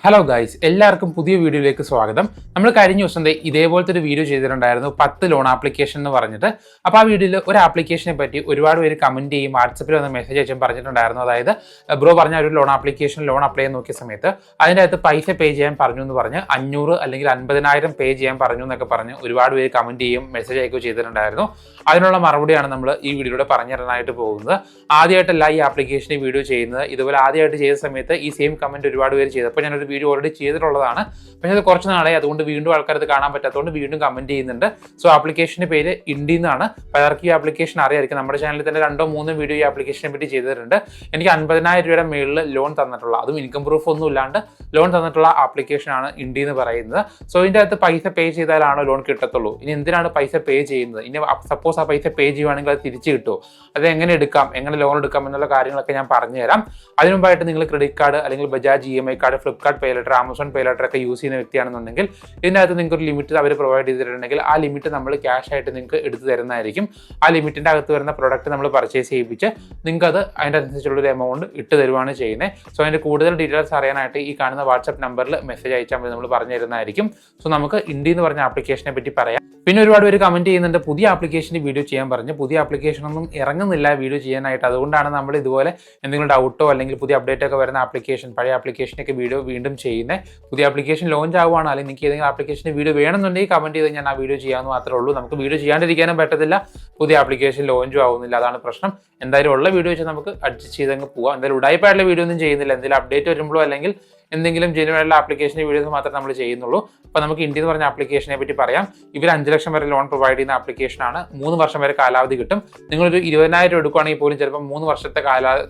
Hello guys, എല്ലാവർക്കും പുതിയ വീഡിയോയിലേക്ക് സ്വാഗതം. നമ്മൾ കഴിഞ്ഞ ദിവസം ഇതേപോലത്തെ ഒരു വീഡിയോ ചെയ്തിട്ടുണ്ടായിരുന്നു, 10 ലോൺ ആപ്ലിക്കേഷൻ എന്ന് പറഞ്ഞിട്ട്. അപ്പോൾ ആ വീഡിയോയിൽ ഒരു ആപ്ലിക്കേഷനെ പറ്റി ഒരുപാട് പേര് കമന്റ് ചെയ്യും, വാട്സപ്പിൽ വന്ന് മെസ്സേജ് അയച്ചും പറഞ്ഞിട്ടുണ്ടായിരുന്നു. അതായത് ബ്രോ പറഞ്ഞ ഒരു ലോൺ ആപ്ലിക്കേഷൻ ലോൺ അപ്ലൈ ചെയ്യാൻ നോക്കിയ സമയത്ത് അതിൻ്റെ അകത്ത് പൈസ പേ ചെയ്യാൻ പറഞ്ഞു എന്ന് പറഞ്ഞ് 500 അല്ലെങ്കിൽ 50,000 പേ ചെയ്യാൻ പറഞ്ഞു എന്നൊക്കെ പറഞ്ഞ് ഒരുപാട് പേര് കമന്റ് ചെയ്യും, മെസ്സേജ് അയക്കുകയും ചെയ്തിട്ടുണ്ടായിരുന്നു. അതിനുള്ള മറുപടിയാണ് നമ്മൾ ഈ വീഡിയോയുടെ പറഞ്ഞു തരാനായിട്ട് പോകുന്നത്. ആദ്യമായിട്ടല്ല ഈ ആപ്ലിക്കേഷൻ വീഡിയോ ചെയ്യുന്നത്. ഇതുപോലെ ആദ്യമായിട്ട് ചെയ്ത സമയത്ത് ഈ സെയിം കമന്റ് ഒരുപാട് പേര് ചെയ്തു. അപ്പോൾ ഞാനൊരു വീഡിയോ ഓൾറെഡി ചെയ്തിട്ടുള്ളതാണ്, പക്ഷേ അത് കുറച്ച് നാളെ, അതുകൊണ്ട് വീണ്ടും ആൾക്കാരത് കാണാൻ പറ്റാത്തതുകൊണ്ട് വീണ്ടും കമന്റ് ചെയ്യുന്നുണ്ട്. സോ ആപ്ലിക്കേഷന്റെ പേര് ഇൻഡി എന്നാണ്. പലർക്കും ഈ ആപ്ലിക്കേഷൻ അറിയായിരിക്കും. നമ്മുടെ ചാനലിൽ തന്നെ 2-3 വീഡിയോ ഈ ആപ്ലിക്കേഷനെ പറ്റി ചെയ്തിട്ടുണ്ട്. എനിക്ക് 50,000 രൂപയുടെ മേളിൽ ലോൺ തന്നിട്ടുള്ള, അതും ഇൻകം പ്രൂഫ് ഒന്നും ഇല്ലാണ്ട് ലോൺ തന്നിട്ടുള്ള ആപ്ലിക്കേഷനാണ് ഇൻഡി എന്ന് പറയുന്നത്. സോ ഇതിൻ്റെ അകത്ത് പൈസ പേ ചെയ്താലാണോ ലോൺ കിട്ടത്തുള്ളൂ? ഇനി എന്തിനാണ് പൈസ പേ ചെയ്യുന്നത്? ഇനി സപ്പോസ് ആ പൈസ പേ ചെയ്യുവാണെങ്കിൽ അത് തിരിച്ചു കിട്ടുമോ? അത് എങ്ങനെ എടുക്കാം, എങ്ങനെ ലോൺ എടുക്കാം എന്നുള്ള കാര്യങ്ങളൊക്കെ ഞാൻ പറഞ്ഞുതരാം. അതിനു മുമ്പായിട്ട് നിങ്ങൾ ക്രെഡിറ്റ് കാർഡ് അല്ലെങ്കിൽ ബജാജ് EMI കാർഡ്, ഫ്ലിപ്കാർട്ട് പേ ലെറ്റർ, ആമസോൺ പേ ലെറ്റർ ഒക്കെ യൂസ് ചെയ്യുന്ന വ്യക്തിയാണെന്നുണ്ടെങ്കിൽ ഇതിനകത്ത് നിങ്ങൾക്ക് ഒരു ലിമിറ്റ് അവർ പ്രൊവൈഡ് ചെയ്തിട്ടുണ്ടെങ്കിൽ ആ ലിമിറ്റ് നമ്മൾ ക്യാഷ് ആയിട്ട് നിങ്ങൾക്ക് എടുത്തു തരുന്നതായിരിക്കും. ആ ലിമിറ്റിൻ്റെ അകത്ത് വരുന്ന പ്രൊഡക്റ്റ് നമ്മൾ പർച്ചേസ് ചെയ്യിപ്പിച്ച് നിങ്ങൾക്ക് അത് അതിൻ്റെ അനുസരിച്ചുള്ളൊരു എമൗണ്ട് ഇട്ട് തരുവാണ് ചെയ്യുന്നത്. സോ അതിൻ്റെ കൂടുതൽ ഡീറ്റെയിൽസ് അറിയാനായിട്ട് ഈ കാണുന്ന വാട്സ്ആപ്പ് നമ്പറിൽ മെസ്സേജ് അയച്ചാൽ മതി, നമ്മൾ പറഞ്ഞു തരുന്നതായിരിക്കും. സോ നമുക്ക് ഇൻഡി എന്ന് പറഞ്ഞ ആപ്ലിക്കേഷനെ പറ്റി പറയാം. പിന്നെ ഒരുപാട് പേര് കമന്റ് ചെയ്യുന്നുണ്ട് പുതിയ ആപ്ലിക്കേഷന് വീഡിയോ ചെയ്യാൻ പറഞ്ഞു. പുതിയ ആപ്ലിക്കേഷൻ ഒന്നും ഇറങ്ങുന്നില്ല വീഡിയോ ചെയ്യാനായിട്ട്. അതുകൊണ്ടാണ് നമ്മൾ ഇതുപോലെ എന്തെങ്കിലും ഡൗട്ടോ അല്ലെങ്കിൽ പുതിയ അപ്ഡേറ്റ് ഒക്കെ വരുന്ന ആപ്ലിക്കേഷൻ, പഴയ ആപ്ലിക്കേഷനൊക്കെ വീഡിയോ വീണ്ടും ചെയ്യുന്നത്. പുതിയ ആപ്ലിക്കേഷൻ ലോഞ്ച് ആവുകയാണ്, അല്ലെങ്കിൽ നിങ്ങൾക്ക് ഏതെങ്കിലും ആപ്ലിക്കേഷന് വീഡിയോ വേണമെന്നുണ്ടെങ്കിൽ കമന്റ് ചെയ്ത് ഞാൻ ആ വീഡിയോ ചെയ്യാമെന്ന് മാത്രമേ ഉള്ളൂ. നമുക്ക് വീഡിയോ ചെയ്യാണ്ടിരിക്കാനും പറ്റത്തില്ല, പുതിയ ആപ്ലിക്കേഷൻ ലോഞ്ചും ആവുന്നില്ല, അതാണ് പ്രശ്നം. എന്തായാലും ഉള്ള വീഡിയോ വെച്ച് നമുക്ക് അഡ്ജസ്റ്റ് ചെയ്തങ്ങ് പോവാം. എന്തായാലും ഉടായ്പായിട്ടുള്ള വീഡിയോ ഒന്നും ചെയ്യുന്നില്ല. എന്തെങ്കിലും അപ്ഡേറ്റ് വരുമ്പോഴോ അല്ലെങ്കിൽ എന്തെങ്കിലും ജെന്യുവനായിട്ടുള്ള ആപ്ലിക്കേഷൻ്റെ വീഡിയോസ് മാത്രമേ നമ്മൾ ചെയ്യുന്നുള്ളൂ. അപ്പോൾ നമുക്ക് ഇൻഡി എന്ന് പറഞ്ഞ ആപ്ലിക്കേഷനെ പറ്റി പറയാം. ഇവർ 5 ലക്ഷം വരെ ലോൺ പ്രൊവൈഡ് ചെയ്യുന്ന ആപ്ലിക്കേഷനാണ്. 3 വർഷം വരെ കാലാവധി കിട്ടും. നിങ്ങളൊരു 20,000 എടുക്കുകയാണെങ്കിൽ പോലും ചിലപ്പോൾ 3 വർഷത്തെ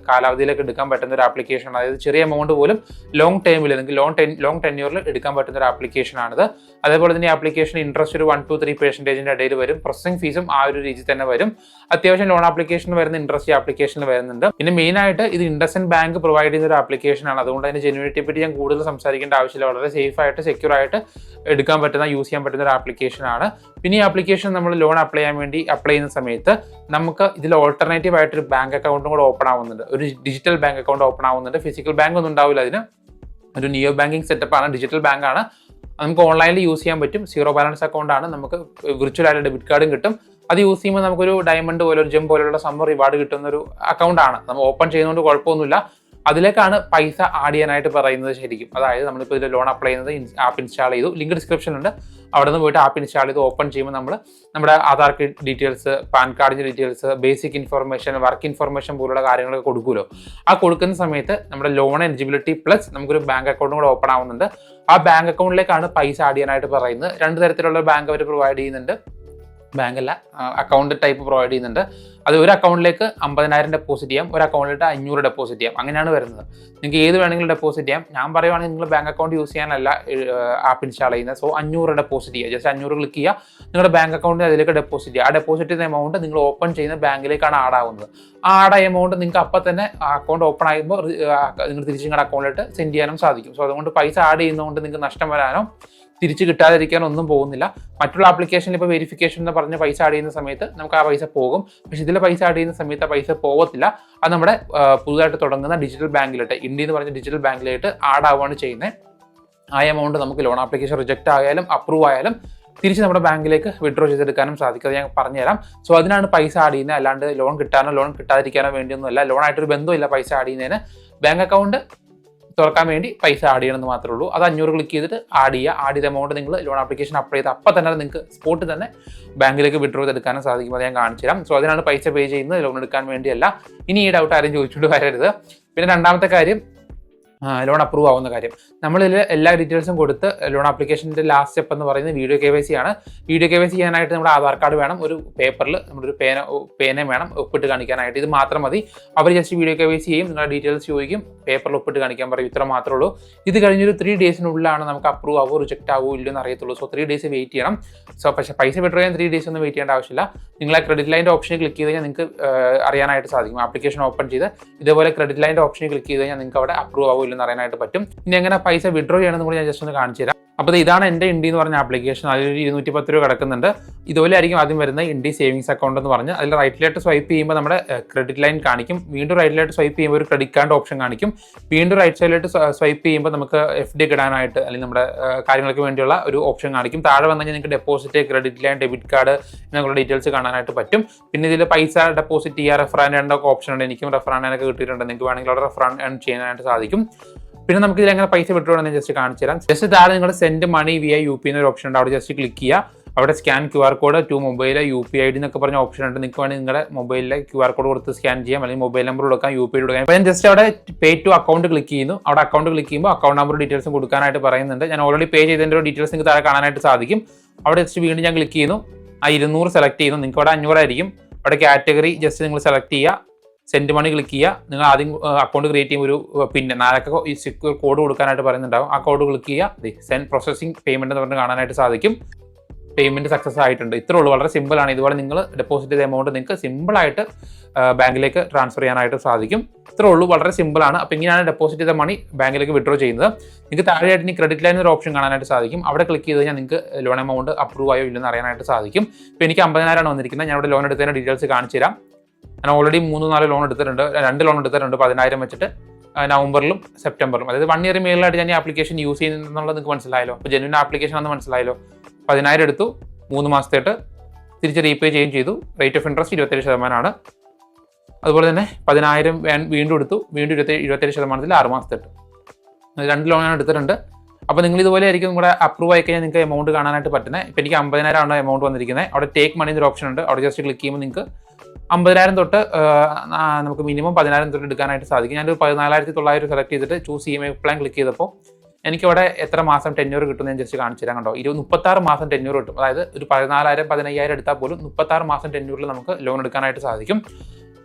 കാലാവധിയിലേക്ക് എടുക്കാൻ പറ്റുന്ന ഒരു ആപ്ലിക്കേഷനാണ്. അതായത് ചെറിയ എമൗണ്ട് പോലും ലോങ് ടൈമിൽ, നിങ്ങൾക്ക് ലോങ് ടെന്യൂറിൽ എടുക്കാൻ പറ്റുന്ന ഒരു ആപ്ലിക്കേഷനാണിത്. അതേപോലെ തന്നെ ഈ ആപ്ലിക്കേഷൻ ഇൻട്രസ്റ്റ് ഒരു 1-3% ഇടയിൽ വരും. പ്രോസസിംഗ് ഫീസും ആ ഒരു രീതിയിൽ തന്നെ വരും. അത്യാവശ്യം ലോൺ ആപ്ലിക്കേഷന് വരുന്ന ഇൻട്രസ്റ്റ് ഈ ആപ്ലിക്കേഷനിൽ വരുന്നുണ്ട്. പിന്നെ മെയിനായിട്ട് ഇത് ഇൻഡസ്ഇൻഡ് ബാങ്ക് പ്രൊവൈഡ് ചെയ്യുന്ന ഒരു ആപ്ലിക്കേഷനാണ്. അതുകൊണ്ട് അതിന്റെ ജെന്യൂനിറ്റിയെ പറ്റി ഞാൻ കൂടുതൽ സംസാരിക്കേണ്ട ആവശ്യമില്ല. വളരെ സേഫ് ആയിട്ട്, സെക്യൂർ ആയിട്ട് എടുക്കാൻ പറ്റുന്ന, യൂസ് ചെയ്യാൻ പറ്റുന്ന ഒരു ആപ്ലിക്കേഷനാണ്. പിന്നെ ഈ ആപ്ലിക്കേഷൻ നമ്മൾ ലോൺ അപ്ലൈ ചെയ്യുന്ന സമയത്ത് നമുക്ക് ഇതിൽ ഓൾട്ടർനേറ്റീവ് ആയിട്ട് ഒരു ബാങ്ക് അക്കൗണ്ടും കൂടെ ഓപ്പൺ ആവുന്നുണ്ട്. ഒരു ഡിജിറ്റൽ ബാങ്ക് അക്കൗണ്ട് ഓപ്പൺ ആവുന്നുണ്ട്. ഫിസിക്കൽ ബാങ്ക് ഒന്നും ഉണ്ടാവില്ല. അതിന് ഒരു നിയോ ബാങ്കിങ് സെറ്റപ്പ് ആണ്, ഡിജിറ്റൽ ബാങ്ക് ആണ്. നമുക്ക് ഓൺലൈനിൽ യൂസ് ചെയ്യാൻ പറ്റും. സീറോ ബാലൻസ് അക്കൗണ്ട് ആണ്. നമുക്ക് വിർച്വൽ ആയിട്ട് ഡെബിറ്റ് കാർഡും കിട്ടും. അത് യൂസ് ചെയ്യുമ്പോൾ നമുക്കൊരു ഡയമണ്ട് പോലെ, ഒരു ജെം പോലെയുള്ള സംഭവം റിവാർഡ് കിട്ടുന്ന ഒരു അക്കൗണ്ടാണ്. നമ്മൾ ഓപ്പൺ ചെയ്യുന്നതുകൊണ്ട് കുഴപ്പമൊന്നുമില്ല. അതിലേക്കാണ് പൈസ ആഡ് ചെയ്യാനായിട്ട് പറയുന്നത് ശരിക്കും. അതായത് നമ്മളിപ്പോൾ ഇതിൽ ലോൺ അപ്ലൈ ചെയ്യുന്നത് ആപ്പ് ഇൻസ്റ്റാൾ ചെയ്തു, ലിങ്ക് ഡിസ്ക്രിപ്ഷനുണ്ട്, അവിടെ നിന്ന് പോയിട്ട് ആപ്പ് ഇൻസ്റ്റാൾ ചെയ്ത് ഓപ്പൺ ചെയ്യുമ്പോൾ നമ്മൾ നമ്മുടെ ആധാർ ഡീറ്റെയിൽസ്, പാൻ കാർഡിൻ്റെ details, basic information, work information പോലുള്ള കാര്യങ്ങളൊക്കെ കൊടുക്കുമല്ലോ. ആ കൊടുക്കുന്ന സമയത്ത് നമ്മുടെ ലോൺ എലിജിബിലിറ്റി പ്ലസ് നമുക്കൊരു ബാങ്ക് അക്കൗണ്ടും കൂടെ ഓപ്പൺ ആവുന്നുണ്ട്. ആ ബാങ്ക് അക്കൗണ്ടിലേക്കാണ് പൈസ ആഡ് ചെയ്യാനായിട്ട് പറയുന്നത്. 2 തരത്തിലുള്ള ബാങ്ക് അവർ പ്രൊവൈഡ് ചെയ്യുന്നുണ്ട്. ബാങ്കല്ല, അക്കൗണ്ട് ടൈപ്പ് പ്രൊവൈഡ് ചെയ്യുന്നുണ്ട്. അത് ഒരു അക്കൗണ്ടിലേക്ക് 50,000 ഡെപ്പോസിറ്റ് ചെയ്യാം, ഒരു അക്കൗണ്ടിലേക്ക് 500 ഡെപ്പോസിറ്റ് ചെയ്യാം. അങ്ങനെയാണ് വരുന്നത്. നിങ്ങൾക്ക് ഏത് വേണമെങ്കിലും ഡെപ്പോസിറ്റ് ചെയ്യാം. ഞാൻ പറയുവാണെങ്കിൽ നിങ്ങൾ ബാങ്ക് അക്കൗണ്ട് യൂസ് ചെയ്യാനല്ല ആപ്പ് ഇൻസ്റ്റാൾ ചെയ്യുന്നത്. സോ 500 ഡെപ്പോസിറ്റ് ചെയ്യുക. ജസ്റ്റ് 500 ക്ലിക്ക് ചെയ്യുക, നിങ്ങളുടെ ബാങ്ക് അക്കൗണ്ടിൽ അതിലേക്ക് ഡെപ്പോസിറ്റ് ചെയ്യുക. ആ ഡെപ്പോസിറ്റ് ചെയ്യുന്ന എമൗണ്ട് നിങ്ങൾ ഓപ്പൺ ചെയ്യുന്ന ബാങ്കിലേക്കാണ് ആഡ് ആവുന്നത്. ആ ആഡ് എമൗണ്ട് നിങ്ങൾക്ക് അപ്പം തന്നെ അക്കൗണ്ട് ഓപ്പൺ ആകുമ്പോൾ നിങ്ങൾ തിരിച്ച് നിങ്ങളുടെ അക്കൗണ്ടിലോട്ട് സെൻഡ് ചെയ്യാനും സാധിക്കും. സോ അതുകൊണ്ട് പൈസ ആഡ് ചെയ്യുന്നതുകൊണ്ട് നിങ്ങൾക്ക് നഷ്ടം വരാനോ തിരിച്ച് കിട്ടാതിരിക്കാനോ ഒന്നും പോകുന്നില്ല. മറ്റുള്ള ആപ്ലിക്കേഷനിൽ ഇപ്പോൾ വെരിഫിക്കേഷൻ എന്ന് പറഞ്ഞ് പൈസ ആഡ് ചെയ്യുന്ന സമയത്ത് നമുക്ക് ആ പൈസ പോകും. പക്ഷേ ഇതിൽ പൈസ ആഡ് ചെയ്യുന്ന സമയത്ത് ആ പൈസ പോകത്തില്ല. അത് നമ്മുടെ പുതുതായിട്ട് തുടങ്ങുന്ന ഡിജിറ്റൽ ബാങ്കിലോട്ട്, ഇൻഡി എന്ന് പറഞ്ഞ ഡിജിറ്റൽ ബാങ്കിലായിട്ട് ആഡ് ആവുകയാണ് ചെയ്യുന്നത്. ആ എമൗണ്ട് നമുക്ക് ലോൺ ആപ്ലിക്കേഷൻ റിജക്റ്റ് ആയാലും അപ്രൂവ് ആയാലും തിരിച്ച് നമ്മുടെ ബാങ്കിലേക്ക് വിഡ്രോ ചെയ്തെടുക്കാനും സാധിക്കും. അത് ഞാൻ പറഞ്ഞുതരാം. സോ അതിനാണ് പൈസ ആഡ് ചെയ്യുന്നത്. അല്ലാണ്ട് ലോൺ കിട്ടാനോ ലോൺ കിട്ടാതിരിക്കാനോ വേണ്ടിയൊന്നുമല്ല. ലോണായിട്ടൊരു ബന്ധമില്ല പൈസ ആഡ് ചെയ്യുന്നതിന്. ബാങ്ക് അക്കൗണ്ട് തുറക്കാൻ വേണ്ടി പൈസ ആഡ് ചെയ്യണമെന്ന് മാത്രമേ ഉള്ളൂ. അത് 500 ക്ലിക്ക് ചെയ്തിട്ട് ആഡ് ചെയ്യുക. ആഡ് ചെയ്ത എമൗണ്ട് നിങ്ങൾ ലോൺ ആപ്ലിക്കേഷൻ അപ്ലൈ ചെയ്ത് അപ്പം തന്നെ നിങ്ങൾക്ക് സ്പോട്ടിൽ തന്നെ ബാങ്കിലേക്ക് വിഡ്രോ ചെയ്തെടുക്കാനും സാധിക്കും. അത് ഞാൻ കാണിച്ചു തരാം. സോ അതിനാണ് പൈസ പേ ചെയ്യുന്നത്, ലോൺ എടുക്കാൻ വേണ്ടിയല്ല. ഇനി ഈ ഡൗട്ട് ആരും ചോദിച്ചുകൊണ്ട് വരരുത്. പിന്നെ രണ്ടാമത്തെ കാര്യം, ലോൺ അപ്രൂവ് ആവുന്ന കാര്യം. നമ്മളിൽ എല്ലാ ഡീറ്റെയിൽസും കൊടുത്ത് ലോൺ ആപ്ലിക്കേഷൻ്റെ ലാസ്റ്റ് സ്റ്റെപ്പ് എന്ന് പറയുന്നത് വീഡിയോ KYC ആണ്. വീഡിയോ KYC ചെയ്യാനായിട്ട് നമ്മുടെ ആധാർ കാർഡ് വേണം, ഒരു പേപ്പറിൽ നമ്മുടെ ഒരു പേനയും വേണം ഒപ്പിട്ട് കാണിക്കാനായിട്ട്. ഇത് മാത്രം മതി. അവർ ജസ്റ്റ് വീഡിയോ KYC ചെയ്യും, നിങ്ങളുടെ ഡീറ്റെയിൽസ് ചോദിക്കും, പേപ്പറിൽ ഒപ്പിട്ട് കാണിക്കാൻ പറയും. ഇത്ര മാത്രമേ ഉള്ളൂ. ഇത് കഴിഞ്ഞൊരു 3 ഡേയ്സിനുള്ളിലാണ് നമുക്ക് അപ്രൂവ് ആവോ റിജക്റ്റ് ആവോ ഇല്ലെന്ന് അറിയത്തുള്ളൂ. സോ 3 ഡേയ്സ് വെയിറ്റ് ചെയ്യണം. സോ പക്ഷേ പൈസ വിഡ്രോ ചെയ്യാൻ 3 ഡേയ്സ് ഒന്നും വെയിറ്റ് ചെയ്യേണ്ട ആവശ്യമില്ല. നിങ്ങൾ ആ ക്രെഡിറ്റ് ലൈൻ്റെ ഓപ്ഷനിൽ ക്ലിക്ക് ചെയ്ത് കഴിഞ്ഞാൽ നിങ്ങൾക്ക് അറിയാനായിട്ട് സാധിക്കും. ആപ്ലിക്കേഷൻ ഓപ്പൺ ചെയ്ത് ഇതേപോലെ ക്രെഡിറ്റ് ലൈൻ്റെ ഓപ്ഷനിൽ ക്ലിക്ക് ചെയ്ത് കഴിഞ്ഞാൽ നിങ്ങൾക്ക് അവിടെ അപ്രൂവ് ആവോ ഇല്ലെന്ന് അറിയാനായിട്ട് പറ്റും. ഇനി എങ്ങനെ പൈസ വിഡ്രോ ചെയ്യണമെന്ന് കൂടി ഞാൻ ജസ്റ്റ് ഒന്ന് കാണിച്ചു തരാം. അപ്പോൾ ഇതാണ് എൻ്റെ ഇൻഡി എന്ന് പറഞ്ഞ ആപ്ലിക്കേഷൻ. അതിൽ 210 രൂപ കിടക്കുന്നുണ്ട്. ഇതുപോലെ ആയിരിക്കും ആദ്യം വരുന്ന ഇൻഡി സേവിങ്സ് അക്കൗണ്ട് എന്ന് പറഞ്ഞ് അതിൽ റൈറ്റിലായിട്ട് സ്വൈപ്പ് ചെയ്യുമ്പോൾ നമ്മുടെ ക്രെഡിറ്റ് ലൈൻ കാണിക്കും. വീണ്ടും റൈറ്റിലായിട്ട് സ്വൈപ്പ് ചെയ്യുമ്പോൾ ഒരു ക്രെഡിറ്റ് കാർഡ് ഓപ്ഷൻ കാണിക്കും. വീണ്ടും റൈറ്റ് സൈഡിലായിട്ട് സ്വൈപ്പ് ചെയ്യുമ്പോൾ നമുക്ക് FD ഇടാനായിട്ട് അല്ലെങ്കിൽ നമ്മുടെ കാര്യങ്ങൾക്ക് വേണ്ടിയുള്ള ഒരു ഓപ്ഷൻ കാണിക്കും. താഴെ വന്നു കഴിഞ്ഞാൽ നിങ്ങൾക്ക് deposit, credit line, debit card എന്നുള്ള ഡീറ്റെയിൽസ് കാണാനായിട്ട് പറ്റും. പിന്നെ ഇതിൽ പൈസ ഡെപ്പോസിറ്റ് ചെയ്യുക, റെഫറാൻ ഒക്കെ ഓപ്ഷൻ ഉണ്ട്. എനിക്കും റെഫറാനൊക്കെ കിട്ടിയിട്ടുണ്ട്. നിങ്ങൾക്ക് വേണമെങ്കിൽ അവിടെ റെഫറാൻ ഏൺ ചെയ്യാനായിട്ട് സാധിക്കും. പിന്നെ നമുക്ക് ഇതിൽ എങ്ങനെ പൈസ വിട്ടുകൊണ്ടെന്ന് ജസ്റ്റ് കാണിച്ചു തരാം. ജസ്റ്റ് താഴെ നിങ്ങൾ സെൻഡ് മണി via UPI എന്നൊരു ഓപ്ഷൻ ഉണ്ട്. അവിടെ ജസ്റ്റ് ക്ലിക്ക് ചെയ്യുക. അവിടെ scan QR code to mobile UPI ID എന്നൊക്കെ പറഞ്ഞ ഓപ്ഷൻ ഉണ്ട്. നിങ്ങൾക്ക് വേണമെങ്കിൽ നിങ്ങളുടെ മൊബൈലിലെ QR കോഡ് കൊടുത്ത് സ്കാൻ ചെയ്യാം, അല്ലെങ്കിൽ മൊബൈൽ നമ്പർ കൊടുക്കാം, UPI കൊടുക്കാം. അപ്പോൾ ഞാൻ ജസ്റ്റ് അവിടെ പേ ടു അക്കൗണ്ട് ക്ലിക്ക് ചെയ്യുന്നു. അവിടെ അക്കൗണ്ട് ക്ലിക്ക് ചെയ്യുമ്പോൾ അക്കൗണ്ട് നമ്പർ ഡീറ്റെയിൽസും കൊടുക്കാനായിട്ട് പറയുന്നുണ്ട്. ഞാൻ ഓൾറെഡി പേ ചെയ്തതിൻ്റെ ഒരു ഡീറ്റെയിൽസ് നിങ്ങൾക്ക് താഴെ കാണാനായിട്ട് സാധിക്കും. അവിടെ ജസ്റ്റ് വീണ്ടും ഞാൻ ക്ലിക്ക് ചെയ്യുന്നു. ആ 200 സെലക്ട് ചെയ്യുന്നു. നിങ്ങൾക്ക് അവിടെ 500 ആയിരിക്കും. അവിടെ കാറ്റഗറി ജസ്റ്റ് നിങ്ങൾ സെലക്ട് ചെയ്യുക. സെൻഡ് മണി ക്ലിക്ക് ചെയ്യുക. നിങ്ങൾ ആദ്യം അക്കൗണ്ട് ക്രിയേറ്റ് ചെയ്യുമ്പോൾ ഒരു പിന്നെ 4 ഈ സെക്യൂർ കോഡ് കൊടുക്കാനായിട്ട് പറയുന്നുണ്ടാവും. ആ കോഡ് ക്ലിക്ക് ചെയ്യുക. സെൻഡ് പ്രോസസ്സിംഗ് പേയ്മെൻറ്റ് എന്ന് പറഞ്ഞ് കാണാനായിട്ട് സാധിക്കും. പേയ്മെൻറ്റ് സക്സസ് ആയിട്ടുണ്ട്. ഇത്രേ ഉള്ളൂ. വളരെ സിമ്പിളാണ്. ഇതുപോലെ നിങ്ങൾ ഡെപ്പോസിറ്റ് ചെയ്ത എമൗണ്ട് നിങ്ങൾക്ക് സിമ്പിളായിട്ട് ബാങ്കിലേക്ക് ട്രാൻസ്ഫർ ചെയ്യാനായിട്ട് സാധിക്കും. ഇത്രേ ഉള്ളൂ. വളരെ സിമ്പിളാണ്. അപ്പോൾ ഇങ്ങനെയാണ് ഡെപ്പോസിറ്റ് ചെയ്ത മണി ബാങ്കിലേക്ക് വിഡ്രോ ചെയ്യുന്നത്. നിങ്ങൾക്ക് താഴെയായിട്ട് ഇനി ക്രെഡിറ്റ് ലൈൻ ഒരു ഓപ്ഷൻ കാണാനായിട്ട് സാധിക്കും. അവിടെ ക്ലിക്ക് ചെയ്ത് കഴിഞ്ഞാൽ നിങ്ങൾക്ക് ലോൺ എമൗണ്ട് അപ്രൂവ് ആയോ ഇല്ലെന്ന് അറിയാനായിട്ട് സാധിക്കും. ഇപ്പോൾ എനിക്ക് 50,000 വന്നിരിക്കുന്നത്. ഞാൻ അവിടെ ലോൺ എടുത്തതിൻ്റെ ഡീറ്റെയിൽസ് കാണിച്ചു തരാം. ഞാൻ ഓൾറെഡി 3-4 ലോൺ എടുത്തിട്ടുണ്ട്. 2 ലോൺ എടുത്തിട്ടുണ്ട് 10,000 വെച്ചിട്ട് നവംബറിലും സെപ്റ്റംബറിലും. അതായത് 1 ഇയർ മേളിലായിട്ട് ഞാൻ ഈ ആപ്ലിക്കേഷൻ യൂസ് ചെയ്യുന്നുള്ളത് നിങ്ങൾക്ക് മനസ്സിലായല്ലോ. അപ്പോൾ ജെന്യൂൻ ആപ്ലിക്കേഷൻ ആണെന്ന് മനസ്സിലായല്ലോ. 10,000 എടുത്തു, 3 മാസത്തേട്ട് തിരിച്ച് റീപേ ചെയ്യുകയും ചെയ്തു. Rate of interest 27%. അതുപോലെ തന്നെ 10,000 വീണ്ടും എടുത്തു, വീണ്ടും 27% 6 മാസത്തേട്ട്. 2 ലോണാണ് എടുത്തിട്ടുണ്ട്. അപ്പോൾ നിങ്ങൾ ഇതുപോലെ ആയിരിക്കും നിങ്ങളുടെ അപ്രൂവ് ആയി കഴിഞ്ഞാൽ നിങ്ങൾക്ക് എമൗണ്ട് കാണാനായിട്ട് പറ്റുന്നത്. ഇപ്പോൾ എനിക്ക് 50,000 ആണ് എമൗണ്ട് വന്നിരിക്കുന്നത്. അവിടെ ടേക്ക് മണി എന്നൊരു ഓപ്ഷൻ ഉണ്ട്. അവിടെ ജസ്റ്റ് ക്ലിക്ക് ചെയ്യുമ്പോൾ നിങ്ങൾക്ക് 50,000 തൊട്ട് നമുക്ക് മിനിമം 10,000 തൊട്ട് എടുക്കാനായിട്ട് സാധിക്കും. ഞാനൊരു 14,900 സെലക്ട് ചെയ്തിട്ട് ചൂസ് EMI പ്ലാൻ ക്ലിക്ക് ചെയ്തപ്പോൾ എനിക്കവിടെ എത്ര മാസം ടെന്യൂർ കിട്ടും ഞാൻ ജസ്റ്റ് കാണിച്ചു തരാം. കണ്ടോ, 36 മാസം ടെന്യൂർ കിട്ടും. അതായത് ഒരു 14,000 15,000 എടുത്താൽ പോലും 36 മാസം ടെന്യൂറിൽ നമുക്ക് ലോൺ എടുക്കാനായിട്ട് സാധിക്കും.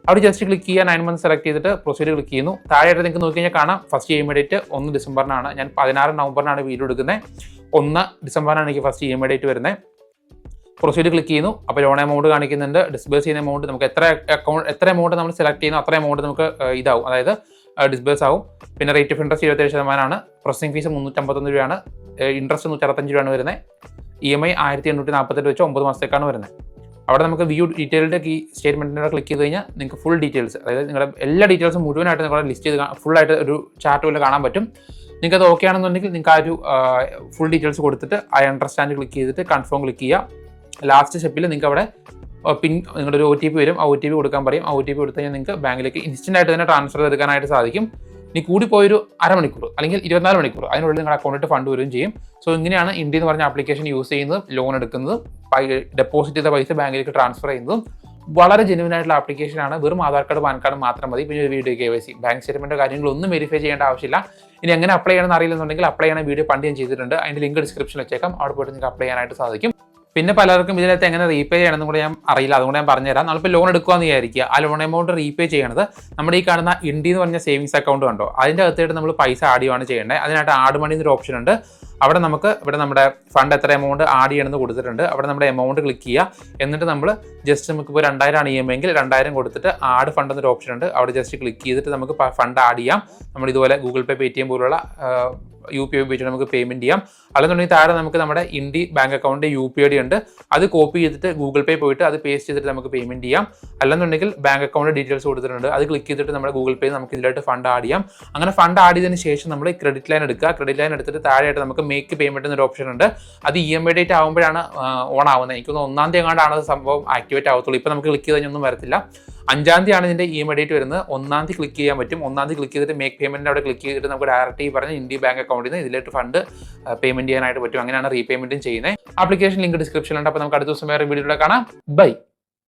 അവിടെ ജസ്റ്റ് ക്ലിക്ക് ചെയ്യുക. 9 months സെലക്ട് ചെയ്തിട്ട് പ്രൊസീഡ് ക്ലിക്ക് ചെയ്യുന്നു. താഴെയായിട്ട് നിങ്ങൾക്ക് നോക്കി കഴിഞ്ഞാൽ കാണാം ഫസ്റ്റ് EMI ഡേറ്റ് 1 ഡിസംബറിനാണ്. ഞാൻ 16 നവംബറിനാണ് വീഡിയോ എടുക്കുന്നത്. 1 ഡിസംബറിനാണ് എനിക്ക് ഫസ്റ്റ് EMI ഡേറ്റ് വരുന്നത്. പ്രൊസീഡ് ക്ലിക്ക് ചെയ്യുന്നു. അപ്പോൾ ലോൺ എമൗണ്ട് കാണിക്കുന്നുണ്ട്. ഡിസ്ബേഴ്സ് ചെയ്യുന്ന എമൗണ്ട് നമുക്ക് എത്ര എമൗണ്ട് നമ്മൾ സെലക്ട് ചെയ്യുന്നു അത്ര എമൗണ്ട് നമുക്ക് ഇതാവും, അതായത് ഡിസ്ബേഴ്സ് ആവും. പിന്നെ rate of interest 27%. Processing fees 351 രൂപയാണ്. ഇൻട്രസ്റ്റ് 165 രൂപയാണ് വരുന്നത്. EMI 1848 വെച്ച് 9 മാസത്തേക്കാണ് വരുന്നത്. അവിടെ നമുക്ക് വ്യൂ ഡീറ്റെയിൽഡ് കീ സ്റ്റേറ്റ്മെൻറ്റിനോട് ക്ലിക്ക് ചെയ്ത് കഴിഞ്ഞാൽ നിങ്ങൾക്ക് ഫുൾ ഡീറ്റെയിൽസ്, അതായത് നിങ്ങളുടെ എല്ലാ ഡീറ്റെയിൽസും മുഴുവനായിട്ട് നിങ്ങളുടെ ലിസ്റ്റ് ചെയ്ത് ഫുള്ളായിട്ട് ഒരു ചാർട്ട് പോലെ കാണാൻ പറ്റും. നിങ്ങൾക്ക് അത് ഓക്കെ ആണെന്നുണ്ടെങ്കിൽ നിങ്ങൾക്ക് ആ ഒരു ഫുൾ ഡീറ്റെയിൽസ് കൊടുത്തിട്ട് ആ അണ്ടർസ്റ്റാൻഡ് ക്ലിക്ക് ചെയ്തിട്ട് കൺഫേം ക്ലിക്ക് ചെയ്യുക. ലാസ്റ്റ് സ്റ്റെപ്പിൽ നിങ്ങൾക്ക് അവിടെ നിങ്ങളുടെ ഒരു OTP വരും. ആ OTP കൊടുക്കാൻ പറയും. ആ OTP കൊടുത്തു കഴിഞ്ഞാൽ നിങ്ങൾക്ക് ബാങ്കിലേക്ക് ഇൻസ്റ്റൻ്റ് ആയിട്ട് തന്നെ ട്രാൻസ്ഫർ ചെയ്തെടുക്കാനായിട്ട് സാധിക്കും. ഇനി കൂടിപ്പോയൊരു അരമണിക്കൂർ അല്ലെങ്കിൽ 24 മണിക്കൂർ അതിനുള്ളിൽ നിങ്ങളുടെ അക്കൗണ്ടിട്ട് ഫണ്ട് വരികയും ചെയ്യും. സോ ഇങ്ങനെയാണ് ഇൻഡി എന്ന് പറഞ്ഞ ആപ്ലിക്കേഷൻ യൂസ് ചെയ്യുന്നത്, ലോൺ എടുക്കുന്നത്, ഡെപ്പോസിറ്റ് ചെയ്ത പൈസ ബാങ്കിലേക്ക് ട്രാൻസ്ഫർ ചെയ്യുന്നതും. വളരെ ജെന്യൂൻ ആയിട്ടുള്ള ആപ്ലിക്കേഷനാണ്. വെറും ആധാർ കാർഡ് പാൻ കാർഡ് മാത്രം മതി. പിന്നെ ഒരു വീഡിയോ KYC ബാങ്ക് സ്റ്റേറ്റ്മെൻറ്റോ കാര്യങ്ങളൊന്നും വെരിഫൈ ചെയ്യേണ്ട ആവശ്യമില്ല. ഇനി എങ്ങനെ അപ്ലൈ ചെയ്യണമെന്ന് അറിയില്ലെന്നുണ്ടെങ്കിൽ അപ്ലൈ ചെയ്യണ വീഡിയോ പണ്ട് ഞാൻ ചെയ്തിട്ടുണ്ട്. അതിൻ്റെ ലിങ്ക് ഡിസ്ക്രിപ്ഷനിൽ വെച്ചേക്കാം. അവിടെ പോയിട്ട് നിങ്ങൾക്ക് അപ്ലൈ ചെയ്യാനായിട്ട് സാധിക്കും. പിന്നെ പലർക്കും ഇതിനകത്ത് എങ്ങനെ റീപേ ചെയ്യണമെന്നും കൂടെ ഞാൻ അറിയില്ല, അതുകൊണ്ട് ഞാൻ പറഞ്ഞുതരാം. നമ്മളിപ്പോൾ ലോൺ എടുക്കുകയെന്ന് വിചാരിക്കുക. ആ ലോൺ എമൗണ്ട് റീപേ ചെയ്യണത് നമ്മുടെ ഈ കാണുന്ന ഇൻഡി എന്ന് പറഞ്ഞ സേവിങ്സ് അക്കൗണ്ട് കണ്ടോ, അതിൻ്റെ അകത്തായിട്ട് നമ്മൾ പൈസ ആഡ് ചെയ്യുകയാണ് ചെയ്യേണ്ടത്. അതിനായിട്ട് ആഡ് മണി എന്നൊരു ഓപ്ഷൻ ഉണ്ട്. അവിടെ നമുക്ക് ഇവിടെ നമ്മുടെ ഫണ്ട് എത്ര എമൗണ്ട് ആഡ് ചെയ്യണമെന്ന് കൊടുത്തിട്ടുണ്ട്. അവിടെ നമ്മുടെ എമൗണ്ട് ക്ലിക്ക് ചെയ്യുക. എന്നിട്ട് നമ്മൾ ജസ്റ്റ് നമുക്കിപ്പോൾ 2,000 ആണ് EMI എങ്കിൽ 2,000 കൊടുത്തിട്ട് ആഡ് ഫണ്ട് എന്നൊരു ഓപ്ഷൻ ഉണ്ട്. അവിടെ ജസ്റ്റ് ക്ലിക്ക് ചെയ്തിട്ട് നമുക്ക് ഫണ്ട് ആഡ് ചെയ്യാം. നമ്മൾ ഇതുപോലെ ഗൂഗിൾ പേ, Paytm പോലുള്ള UPI ഉപയോഗിച്ചിട്ട് നമുക്ക് പേയ്മെൻറ്റ് ചെയ്യാം. അല്ലെന്നുണ്ടെങ്കിൽ താഴെ നമുക്ക് നമ്മുടെ ഇൻഡി ബാങ്ക് അക്കൗണ്ട് UPI ID ഉണ്ട്. അത് കോപ്പി ചെയ്തിട്ട് ഗൂഗിൾ പേ പോയിട്ട് അത് പേസ്റ്റ് ചെയ്തിട്ട് നമുക്ക് പേയ്മെൻറ്റ് ചെയ്യാം. അല്ലെന്നുണ്ടെങ്കിൽ ബാങ്ക് അക്കൗണ്ട് ഡീറ്റെയിൽസ് കൊടുത്തിട്ടുണ്ട്. അത് ക്ലിക്ക് ചെയ്തിട്ട് നമ്മുടെ ഗൂഗിൾ പേ നമുക്ക് ഇതിലായിട്ട് ഫണ്ട് ആഡ് ചെയ്യാം. അങ്ങനെ ഫണ്ട് ആഡ് ചെയ്തതിന് ശേഷം നമ്മൾ ക്രെഡിറ്റ് ലൈൻ എടുക്കുക. ക്രെഡിറ്റ് ലൈൻ എടുത്തിട്ട് താഴെയായിട്ട് നമുക്ക് മേക്ക് പേയ്മെൻറ്റ് എന്നൊരു ഓപ്ഷൻ ഉണ്ട്. അത് EMI ഡേറ്റ് ആകുമ്പോഴാണ് ഓൺ ആവുന്നത്. എനിക്കൊന്ന് 1-ാം തീയതി എങ്ങാണ്ടാണ് അത് സംഭവം ആക്ടിവേറ്റ് ആവത്തുള്ളൂ. ഇപ്പോൾ നമുക്ക് ക്ലിക്ക് ചെയ്താൽ ഒന്നും വരത്തില്ല. 5-ാം തീയതിയാണ് ഇതിൻ്റെ EMI ഡേറ്റ് വരുന്നത്. 1-ാം തീയതി ക്ലിക്ക് ചെയ്യാൻ പറ്റും. 1-ാം തീയതി ക്ലിക്ക് ചെയ്തിട്ട് മേക്ക് പേയ്മെൻറ്റ് അവിടെ ക്ലിക്ക് ചെയ്തിട്ട് നമുക്ക് ഡയറക്റ്റ് ഈ പറഞ്ഞ ഇന്ത്യ ബാങ്ക് അക്കൗണ്ടിൽ നിന്ന് ഇതിലേക്ക് ഫണ്ട് പേയ്മെൻറ്റ് ചെയ്യാനായിട്ട് പറ്റും. അങ്ങനെയാണ് റീപേയ്മെൻറ്റും ചെയ്യുന്നത്. ആപ്ലിക്കേഷൻ ലിങ്ക് ഡിസ്ക്രിപ്ഷനിലുണ്ട്. അപ്പോൾ നമുക്ക് അടുത്ത ദിവസം വേറെ വീഡിയോയിലൂടെ കാണാം. ബൈ.